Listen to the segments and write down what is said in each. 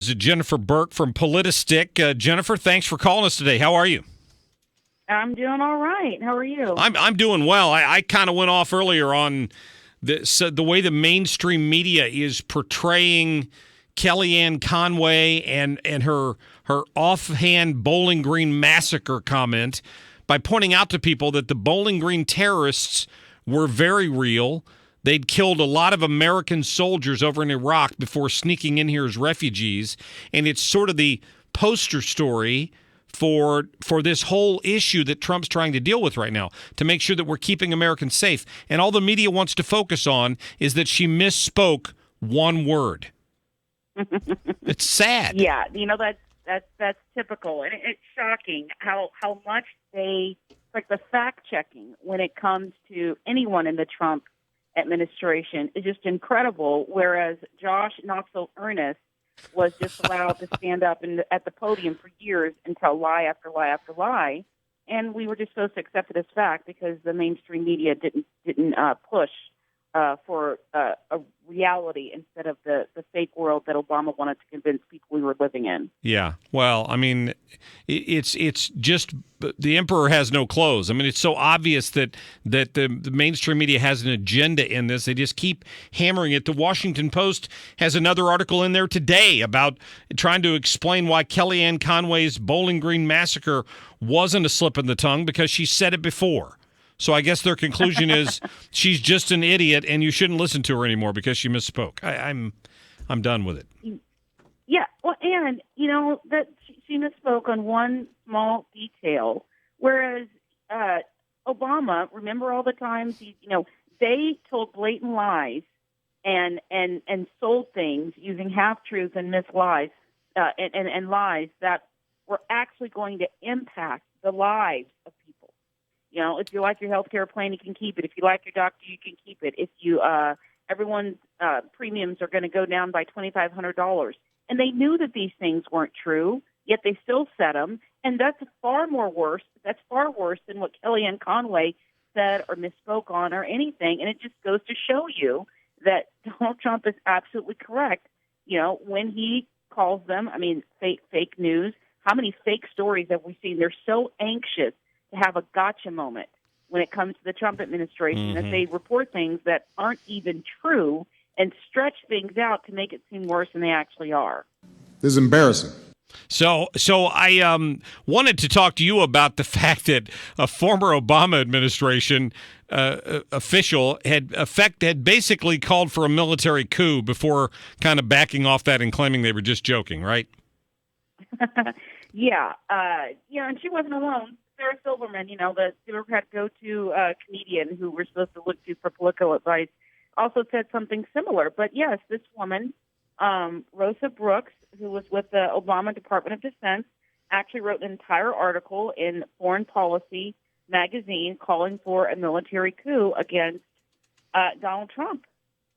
This is Jennifer Burke from Politistick. Jennifer, thanks for calling us today. How are you? I'm doing all right. How are you? I'm doing well. I kind of went off earlier on the way the mainstream media is portraying Kellyanne Conway and her offhand Bowling Green massacre comment by pointing out to people that the Bowling Green terrorists were very real. They'd killed a lot of American soldiers over in Iraq before sneaking in here as refugees, and it's sort of the poster story for this whole issue that Trump's trying to deal with right now, to make sure that we're keeping Americans safe. And all the media wants to focus on is that she misspoke one word. It's sad. Yeah, that's typical, and it's shocking how much they like the fact checking when it comes to anyone in the Trump administration is just incredible. Whereas Josh, not so earnest, was just allowed to stand up at the podium for years and tell lie after lie after lie, and we were just supposed to accept it as fact because the mainstream media didn't push for a reality instead of the fake world that Obama wanted to convince people we were living in. Yeah, well, I mean, it's just the emperor has no clothes. I mean, it's so obvious that the mainstream media has an agenda in this. They just keep hammering it. The Washington Post has another article in there today about trying to explain why Kellyanne Conway's Bowling Green massacre wasn't a slip in the tongue because she said it before. So I guess their conclusion is she's just an idiot, and you shouldn't listen to her anymore because she misspoke. I'm done with it. Yeah, well, and that she misspoke on one small detail, whereas Obama, remember all the times they told blatant lies and sold things using half truths and lies and lies that were actually going to impact the lives of people. If you like your health care plan, you can keep it. If you like your doctor, you can keep it. If you, everyone's premiums are going to go down by $2,500. And they knew that these things weren't true, yet they still said them. And that's far worse than what Kellyanne Conway said or misspoke on or anything. And it just goes to show you that Donald Trump is absolutely correct. When he calls them, fake news. How many fake stories have we seen? They're so anxious to have a gotcha moment when it comes to the Trump administration, that they report things that aren't even true and stretch things out to make it seem worse than they actually are. This is embarrassing. So I wanted to talk to you about the fact that a former Obama administration official had basically called for a military coup before kind of backing off that and claiming they were just joking, right? Yeah, and she wasn't alone. Sarah Silverman, the Democrat go-to comedian who we're supposed to look to for political advice, also said something similar. But yes, this woman, Rosa Brooks, who was with the Obama Department of Defense, actually wrote an entire article in Foreign Policy magazine calling for a military coup against Donald Trump.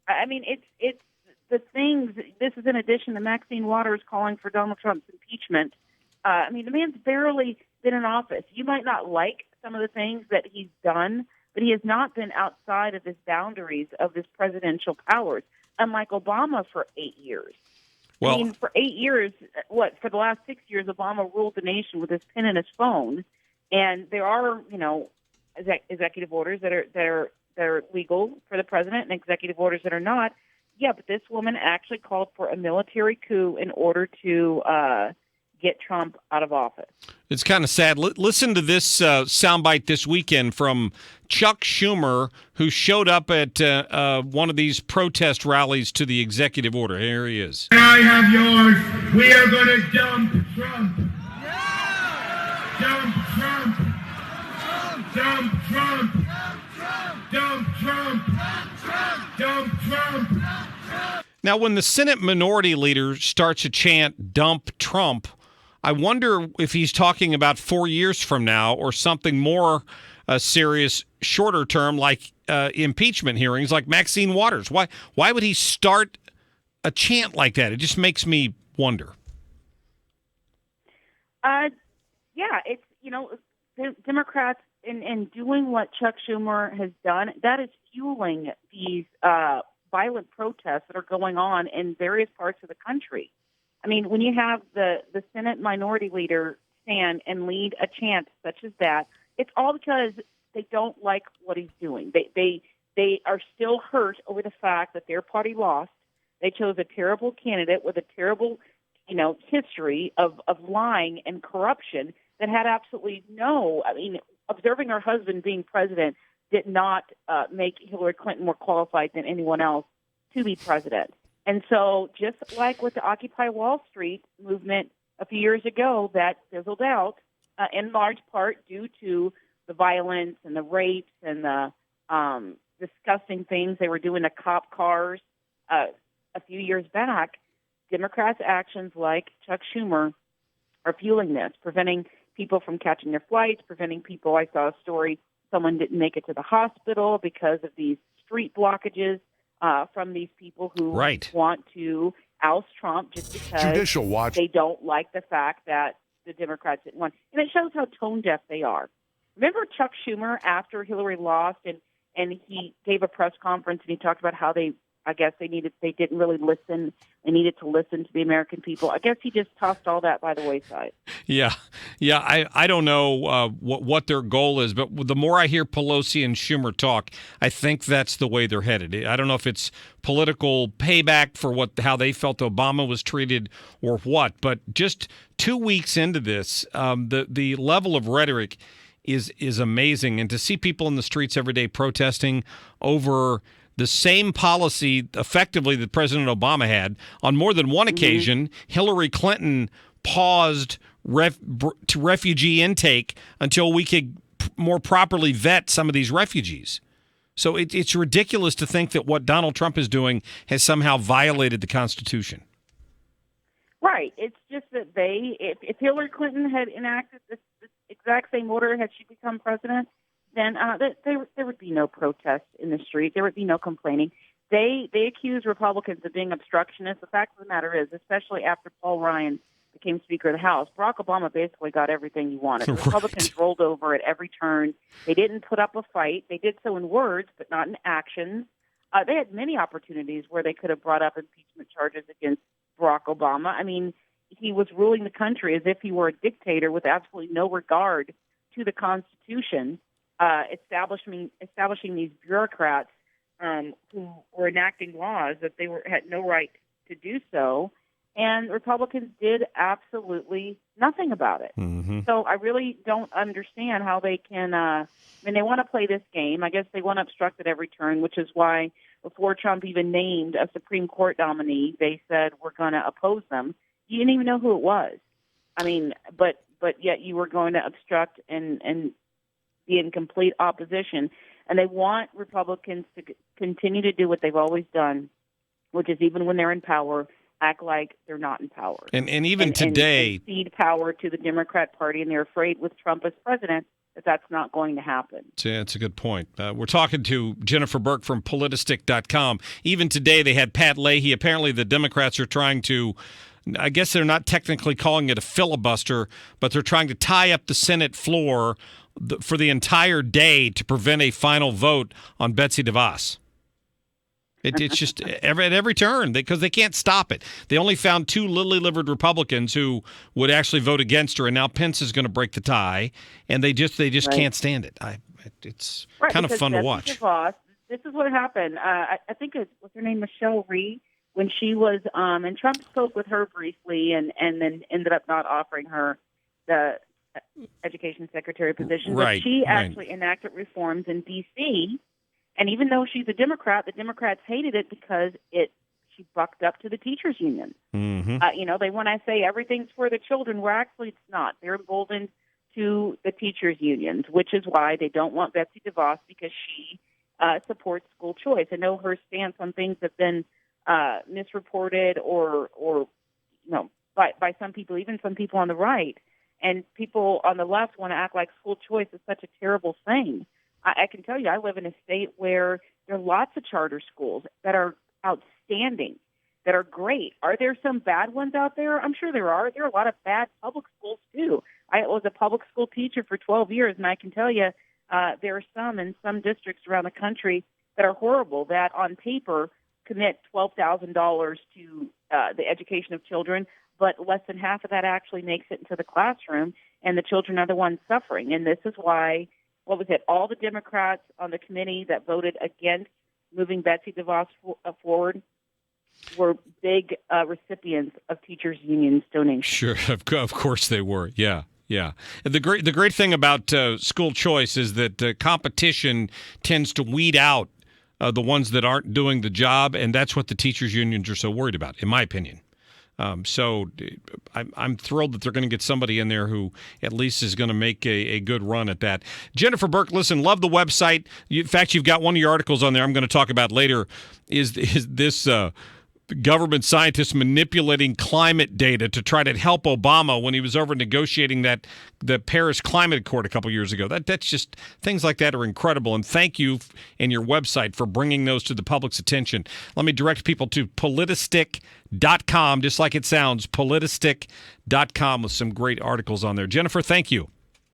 I mean, it's the things. This is in addition to Maxine Waters calling for Donald Trump's impeachment. The man's barely been in office. You might not like some of the things that he's done, but he has not been outside of his boundaries of his presidential powers, unlike Obama for 8 years. Well, for 8 years, for the last 6 years, Obama ruled the nation with his pen and his phone, and there are, executive orders that are legal for the president and executive orders that are not. Yeah, but this woman actually called for a military coup in order to get Trump out of office. It's kind of sad. Listen to this soundbite this weekend from Chuck Schumer, who showed up at one of these protest rallies to the executive order. Here he is. I have yours. We are going to dump Trump. Yeah! Dump Trump. Dump Trump. Dump Trump. Dump Trump. Now, when the Senate minority leader starts to chant, dump Trump, I wonder if he's talking about 4 years from now or something more serious, shorter term, like impeachment hearings, like Maxine Waters. Why would he start a chant like that? It just makes me wonder. It's Democrats in doing what Chuck Schumer has done, that is fueling these violent protests that are going on in various parts of the country. I mean, when you have the Senate minority leader stand and lead a chant such as that, it's all because they don't like what he's doing. They are still hurt over the fact that their party lost. They chose a terrible candidate with a terrible, history of lying and corruption that had absolutely observing her husband being president did not make Hillary Clinton more qualified than anyone else to be president. And so just like with the Occupy Wall Street movement a few years ago, that fizzled out in large part due to the violence and the rapes and the disgusting things they were doing to cop cars a few years back. Democrats' actions like Chuck Schumer are fueling this, preventing people from catching their flights, preventing people. I saw a story, someone didn't make it to the hospital because of these street blockages from these people who want to oust Trump just because Judicial Watch. They don't like the fact that the Democrats didn't win. And it shows how tone deaf they are. Remember Chuck Schumer after Hillary lost and he gave a press conference and he talked about how they didn't really listen. They needed to listen to the American people. I guess he just tossed all that by the wayside. Yeah. I don't know what their goal is, but the more I hear Pelosi and Schumer talk, I think that's the way they're headed. I don't know if it's political payback for how they felt Obama was treated or what, but just 2 weeks into this, the level of rhetoric is amazing, and to see people in the streets every day protesting over the same policy effectively that President Obama had. On more than one occasion, Hillary Clinton paused refugee intake until we could more properly vet some of these refugees. So it's ridiculous to think that what Donald Trump is doing has somehow violated the Constitution. Right. It's just that if Hillary Clinton had enacted this exact same order had she become president, then there would be no protest in the street. There would be no complaining. They accuse Republicans of being obstructionists. The fact of the matter is, especially after Paul Ryan became Speaker of the House, Barack Obama basically got everything he wanted. The Republicans rolled over at every turn. They didn't put up a fight. They did so in words, but not in actions. They had many opportunities where they could have brought up impeachment charges against Barack Obama. I mean, he was ruling the country as if he were a dictator with absolutely no regard to the Constitution. Establishing these bureaucrats who were enacting laws that they had no right to do so, and Republicans did absolutely nothing about it. Mm-hmm. So I really don't understand how they can. They want to play this game. I guess they want to obstruct at every turn, which is why before Trump even named a Supreme Court nominee, they said we're going to oppose them. You didn't even know who it was. I mean, but yet you were going to obstruct and be in complete opposition. And they want Republicans to continue to do what they've always done, which is even when they're in power, act like they're not in power. And even today, and cede power to the Democrat Party, and they're afraid with Trump as president that that's not going to happen. Yeah, it's a good point. We're talking to Jennifer Burke from Politistick.com. Even today, they had Pat Leahy. Apparently, the Democrats are trying to, I guess they're not technically calling it a filibuster, but they're trying to tie up the Senate floor for the entire day to prevent a final vote on Betsy DeVos. It's just at every turn because they can't stop it. They only found 2 lily-livered Republicans who would actually vote against her, and now Pence is going to break the tie, and they just can't stand it. It's kind of fun to watch. DeVos, this is what happened. I think what's her name, Michelle Rhee, when she was and Trump spoke with her briefly, and then ended up not offering her the education secretary position. But she actually enacted reforms in D.C., and even though she's a Democrat, the Democrats hated it because she bucked up to the teachers' union. Mm-hmm. They want to say everything's for the children, where actually it's not. They're emboldened to the teachers' unions, which is why they don't want Betsy DeVos, because she supports school choice. I know her stance on things have been misreported or by some people, even some people on the right. And people on the left want to act like school choice is such a terrible thing. I can tell you, I live in a state where there are lots of charter schools that are outstanding, that are great. Are there some bad ones out there? I'm sure there are. There are a lot of bad public schools, too. I was a public school teacher for 12 years, and I can tell you there are some in some districts around the country that are horrible, that on paper commit $12,000 to the education of children, but less than half of that actually makes it into the classroom, and the children are the ones suffering. And this is why, all the Democrats on the committee that voted against moving Betsy DeVos forward were big recipients of teachers' unions' donations. Sure, of course they were. Yeah. Yeah. The great thing about school choice is that competition tends to weed out the ones that aren't doing the job, and that's what the teachers' unions are so worried about, in my opinion. So I'm thrilled that they're going to get somebody in there who at least is going to make a good run at that. Jennifer Burke, listen, love the website. In fact, you've got one of your articles on there I'm going to talk about later. Is this government scientists manipulating climate data to try to help Obama when he was over negotiating the Paris Climate Accord a couple years ago. That's just, things like that are incredible. And thank you and your website for bringing those to the public's attention. Let me direct people to Politistick.com, just like it sounds, Politistick.com, with some great articles on there. Jennifer, thank you.